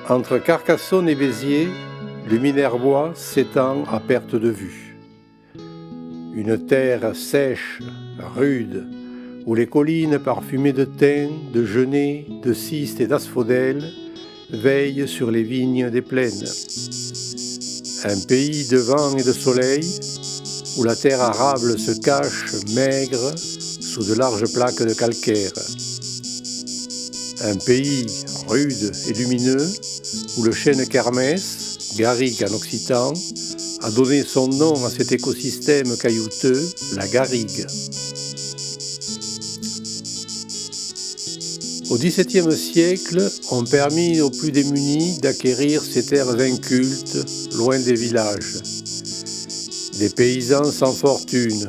Entre Carcassonne et Béziers, le Minervois s'étend à perte de vue. Une terre sèche, rude, où les collines parfumées de thym, de genêt, de cystes et d'asphodèles veillent sur les vignes des plaines. Un pays de vent et de soleil, où la terre arable se cache maigre sous de larges plaques de calcaire. Un pays rude et lumineux, où le chêne kermès, garrigue en occitan, a donné son nom à cet écosystème caillouteux, la garrigue. Au XVIIe siècle, on permit aux plus démunis d'acquérir ces terres incultes, loin des villages. Des paysans sans fortune,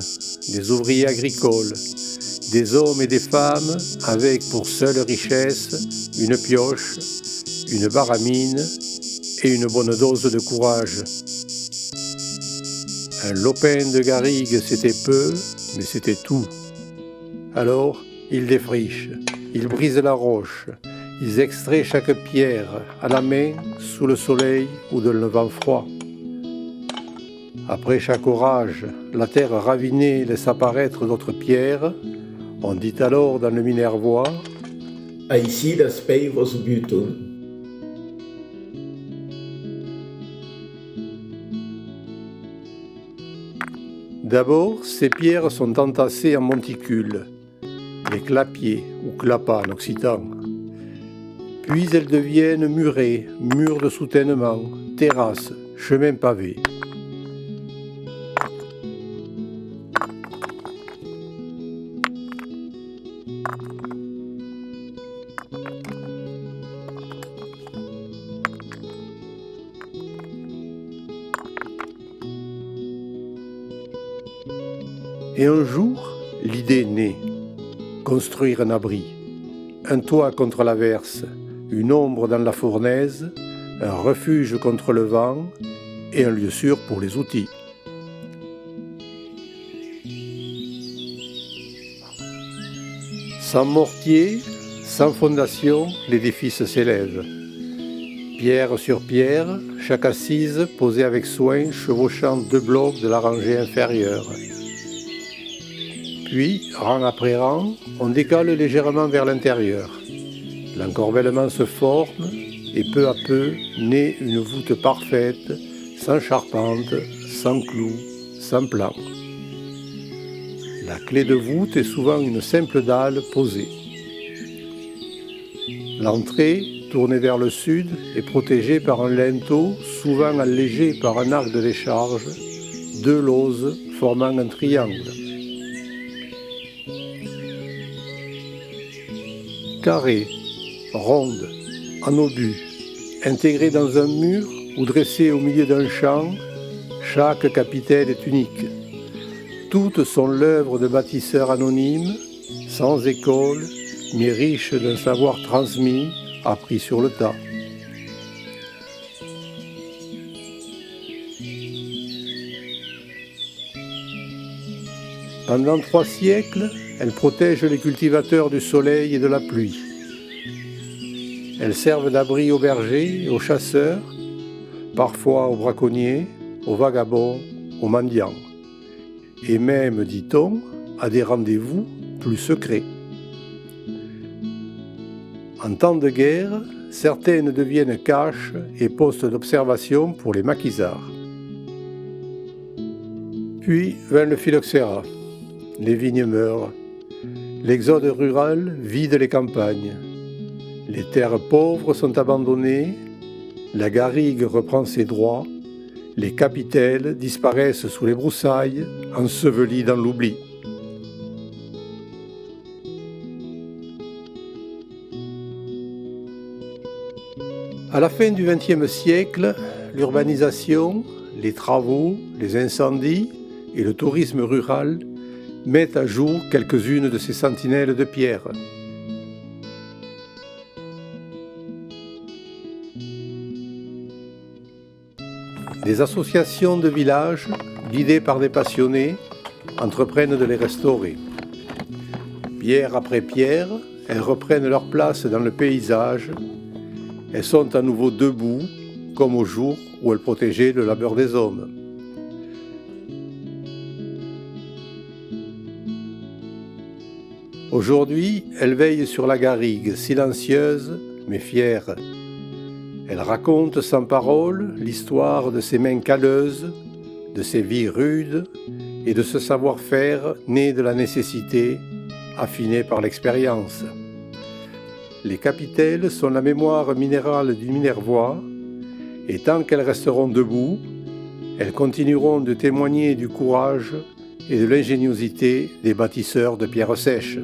des ouvriers agricoles, des hommes et des femmes avec pour seule richesse une pioche, une baramine et une bonne dose de courage. Un lopin de garrigue, c'était peu, mais c'était tout. Alors, ils défrichent, ils brisent la roche, ils extraient chaque pierre à la main, sous le soleil ou dans le vent froid. Après chaque orage, la terre ravinée laisse apparaître d'autres pierres. On dit alors dans le Minervois « Ici das Peivos Buton ». D'abord, ces pierres sont entassées en monticules, les clapiers ou clapas en occitan. Puis elles deviennent murets, murs de soutènement, terrasses, chemins pavés. Et un jour, l'idée naît. Construire un abri, un toit contre l'averse, une ombre dans la fournaise, un refuge contre le vent et un lieu sûr pour les outils. Sans mortier, sans fondation, l'édifice s'élève. Pierre sur pierre, chaque assise posée avec soin, chevauchant 2 blocs de la rangée inférieure. Puis, rang après rang, on décale légèrement vers l'intérieur. L'encorbellement se forme et peu à peu naît une voûte parfaite, sans charpente, sans clous, sans plan. La clé de voûte est souvent une simple dalle posée. L'entrée, tournée vers le sud, est protégée par un linteau, souvent allégé par un arc de décharge, 2 lauses formant un triangle. Carrée, ronde, en obus, intégrée dans un mur ou dressée au milieu d'un champ, chaque capitelle est unique. Toutes sont l'œuvre de bâtisseurs anonymes, sans école, mais riches d'un savoir transmis, appris sur le tas. Pendant 3 siècles, elles protègent les cultivateurs du soleil et de la pluie. Elles servent d'abri aux bergers et aux chasseurs, parfois aux braconniers, aux vagabonds, aux mendiants. Et même, dit-on, à des rendez-vous plus secrets. En temps de guerre, certaines deviennent caches et postes d'observation pour les maquisards. Puis vint le phylloxéra. Les vignes meurent. L'exode rural vide les campagnes. Les terres pauvres sont abandonnées. La garrigue reprend ses droits. Les capitelles disparaissent sous les broussailles, ensevelies dans l'oubli. À la fin du XXe siècle, l'urbanisation, les travaux, les incendies et le tourisme rural mettent à jour quelques-unes de ces sentinelles de pierre. Des associations de villages, guidées par des passionnés, entreprennent de les restaurer. Pierre après pierre, elles reprennent leur place dans le paysage elles sont à nouveau debout, comme au jour où elles protégeaient le labeur des hommes. Aujourd'hui, elles veillent sur la garrigue, silencieuses mais fières. Elles racontent sans parole l'histoire de ces mains calleuses, de ces vies rudes et de ce savoir-faire né de la nécessité, affiné par l'expérience. Les capitelles sont la mémoire minérale du Minervois, et tant qu'elles resteront debout, elles continueront de témoigner du courage et de l'ingéniosité des bâtisseurs de pierres sèches.